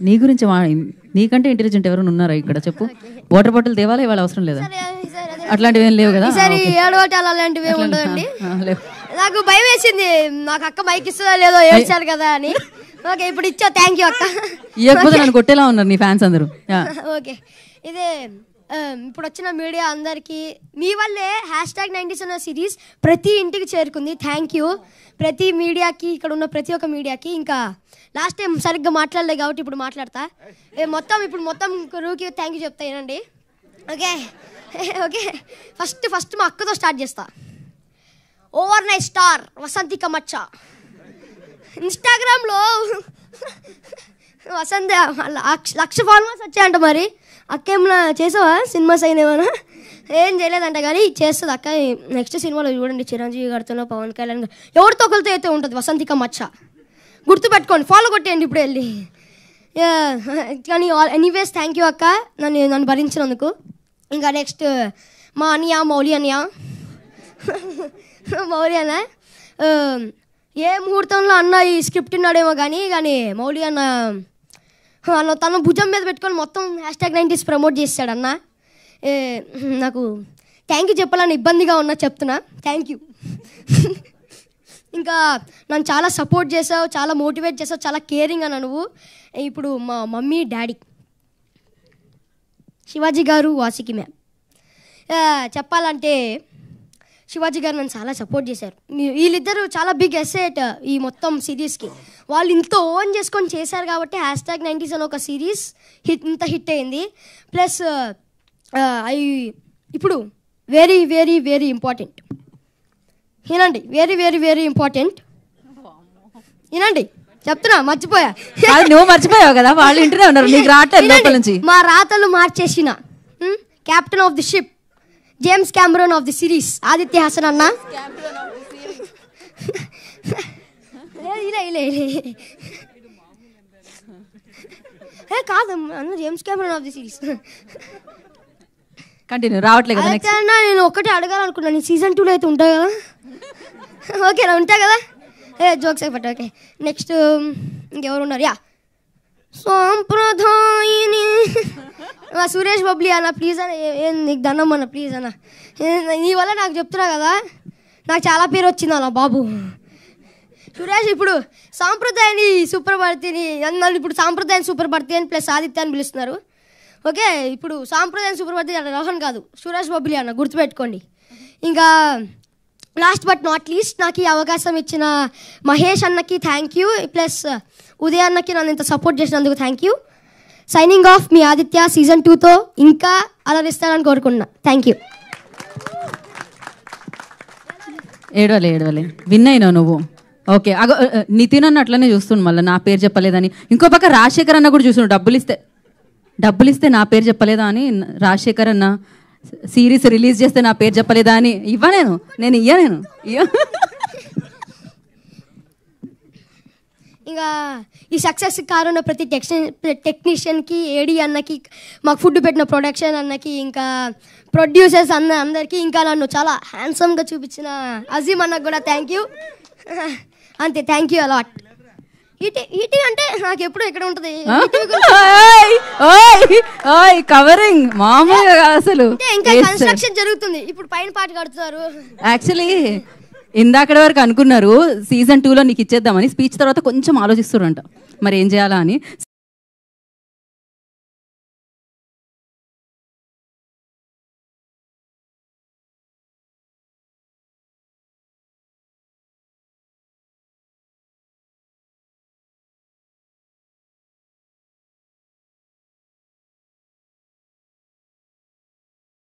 నీ గురించి నీకంటే ఇంటెలిజెంట్ ఎవరైనా ఉన్నారా ఇక్కడ చెప్పు. వాటర్ బాటిల్ తేవాలా ఇవాళ అవసరం లేదా? అట్లాంటివి ఏం లేవు కదా? అలాంటివి ఉండదండి. నాకు భయం వేసింది, నాకు అక్క మైక్ ఇస్తుందా లేదో ఏడ్చారు కదా అని. ఓకే ఇప్పుడు ఇచ్చా, థ్యాంక్ యూ అక్క. ఇవ్వకపోతే నన్ను కొట్టేలా ఉన్నారు నీ ఫ్యాన్స్ అందరూ. ఓకే ఇదే ఇప్పుడు వచ్చిన మీడియా అందరికీ మీ వల్లే #90s అన్న సిరీస్ ప్రతి ఇంటికి చేరుకుంది. థ్యాంక్ యూ ప్రతి మీడియాకి, ఇక్కడ ఉన్న ప్రతి ఒక్క మీడియాకి. ఇంకా లాస్ట్ టైం సరిగ్గా మాట్లాడలేదు కాబట్టి ఇప్పుడు మాట్లాడతా. మొత్తం రూకి థ్యాంక్ యూ చెప్తా ఏనండి. ఓకే ఓకే ఫస్ట్ మా అక్కతో స్టార్ట్ చేస్తా. ఓవర్ నైట్ స్టార్ వసంతిక మచ్చ ఇన్స్టాగ్రామ్లో వసంత 1,00,000 ఫాలోవర్స్ వచ్చాయంట. మరి అక్క ఏమన్నా చేసావా? సినిమాస్ అయినేమన్నా? ఏం చేయలేదంట కానీ చేస్తుంది అక్క. నెక్స్ట్ సినిమాలో చూడండి, చిరంజీవి గారితో, పవన్ కళ్యాణ్ గారు, ఎవరితో ఒకరితో అయితే ఉంటుంది వసంతిక మచ్చ. గుర్తుపెట్టుకోండి, ఫాలో కొట్టేయండి ఇప్పుడు వెళ్ళి. కానీ ఎనీవేస్ థ్యాంక్ యూ అక్క నన్ను భరించినందుకు. ఇంకా నెక్స్ట్ మా అన్నయ్య మౌలి అన్నయ్య ఏ ముహూర్తంలో అన్న ఈ స్క్రిప్ట్ ఉన్నాడేమో కానీ మౌలి అన్న తన భుజం మీద పెట్టుకొని మొత్తం #90s ప్రమోట్ చేస్తాడు అన్న. నాకు థ్యాంక్ యూ చెప్పాలని ఇబ్బందిగా ఉన్నా, చెప్తున్నా థ్యాంక్ యూ. ఇంకా నన్ను చాలా సపోర్ట్ చేసావు, చాలా మోటివేట్ చేసావు, చాలా కేరింగ్ అన్న నువ్వు. ఇప్పుడు మా మమ్మీ డాడీ శివాజీ గారు, వాసికి మ్యామ్, చెప్పాలంటే శివాజీ గారు నన్ను చాలా సపోర్ట్ చేశారు. వీళ్ళిద్దరూ చాలా బిగ్ ఎసెట్ ఈ మొత్తం సిరీస్కి. వాళ్ళు ఇంత ఓన్ చేసుకొని చేశారు కాబట్టి #90s అని ఒక సిరీస్ ఇంత హిట్ అయింది. ప్లస్ ఇప్పుడు వెరీ వెరీ వెరీ ఇంపార్టెంట్ వినండి, వెరీ వెరీ వెరీ ఇంపార్టెంట్ వినండి, చెప్తున్నా మర్చిపోయా. నువ్వు మర్చిపోయావు కదా, వాళ్ళు ఇంటనే ఉన్నారు, నీకు రావట్లేదు లోపల నుంచి. మా రాతలు మార్చేసిన captain of the ship, James Cameron of the series Aditya Hasan అన్న. కాదు అన్న, James Cameron of the series. Continue రావట్లేదు కదా. నేను ఒక్కటే అడగాలనుకున్నాను, సీజన్ 2లో అయితే ఉంటాయి కదా? ఓకేనా, ఉంటాయి కదా? జోక్స్ అయిపోతా. ఓకే నెక్స్ట్ ఇంకెవరు ఉన్నారు? సాంప్రదాయిని సురేష్ బబ్లీ అన్న ప్లీజ్ అన్న, నీకు దండం అన్న ప్లీజ్ అన్న, నీ వల్ల నాకు చెప్తున్నా కదా, నాకు చాలా పేరు వచ్చింది అన్న బాబు. సురేష్ ఇప్పుడు సాంప్రదాయాన్ని సూపర్భారతిని నన్ను ఇప్పుడు సాంప్రదాయం సూపర్భారతి అని ప్లస్ ఆదిత్య అని పిలుస్తున్నారు. ఓకే ఇప్పుడు సాంప్రదాయం సూపర్భారతి రోహన్ కాదు, సురేష్ బబ్లీ అన్న, గుర్తుపెట్టుకోండి. ఇంకా లాస్ట్ బట్ నాట్ లీస్ట్ నాకు ఈ అవకాశం ఇచ్చిన మహేష్ అన్నకి థ్యాంక్ యూ, ప్లస్ ఉదయ్ అన్నకి నన్ను ఇంత సపోర్ట్ చేసినందుకు thank you. Signing off, me Aditya. Season 2తో ఇంకా అలరిస్తానని కోరుకుంటున్నా. Thank you. ఏడవలే విన్ అయినావు నువ్వు. ఓకే నితిన్ అన్న అట్లనే చూస్తుండు, మళ్ళీ నా పేరు చెప్పలేదని. ఇంకో పక్క రాజశేఖర్ అన్న కూడా చూస్తుండు, డబ్బులు ఇస్తే నా పేరు చెప్పలేదా అని. రాజశేఖర్ అన్న సిరీస్ రిలీజ్ చేస్తే నా పేరు చెప్పలేదా అని. నేను ఇంకా ఈ సక్సెస్ కారణం ప్రతి టెక్నీషియన్కి, ఏడీ అన్నకి, మాకు ఫుడ్ పెట్టిన ప్రొడక్షన్ అన్నకి, ఇంకా ప్రొడ్యూసర్స్ అందరికీ, ఇంకా నన్ను చాలా హ్యాండ్సమ్గా చూపించిన అజీమ్ అన్నకు కూడా థ్యాంక్ యూ. అంతే, థ్యాంక్ యూ అలాట్. ఈటీ అంటే నాకు ఎప్పుడు ఎక్కడ ఉంటుంది కవరింగ్ మామూలుగా అసలు. ఇంకా కన్స్ట్రక్షన్ జరుగుతుంది, ఇప్పుడు పైన పాట కడుతున్నారు. యాక్చువల్లీ ఇందాకటి వరకు అనుకున్నారు సీజన్ 2లో నీకు ఇచ్చేద్దామని, స్పీచ్ తర్వాత కొంచెం ఆలోచిస్తున్నారంట మరి ఏం చేయాలా అని.